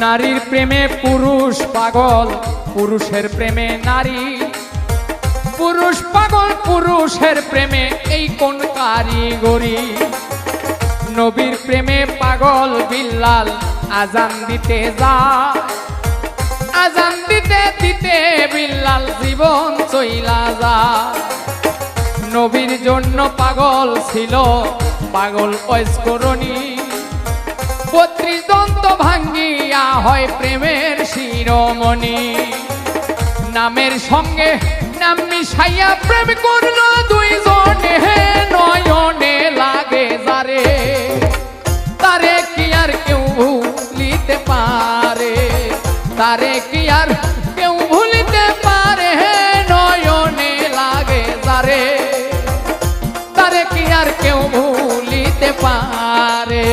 নারীর প্রেমে পুরুষ পাগল, পুরুষের প্রেমে নারী। পুরুষ পাগল পুরুষের প্রেমে, এই কোন কারিগরি। নবীর প্রেমে পাগল বিল্লাল, আজান দিতে যায়। আজান দিতে দিতে বিল্লাল জীবন চইলা যায়। নবীর জন্য পাগল ছিল, পাগল ঐস্করণী। 32 দন্ত ভাঙ্গিয়া হয় প্রেমের শিরোমণি। নামের সঙ্গে নাম মিশাইয়া প্রেম করলো দুইজনে, নয়নে লাগে যারে, তারে কি আর কেউ ভুলিতে পারে, তারে কি আর কেউ ভুলিতে পারে। নয়নে লাগে যারে, তারে কি আর কেউ ভুলিতে পারে।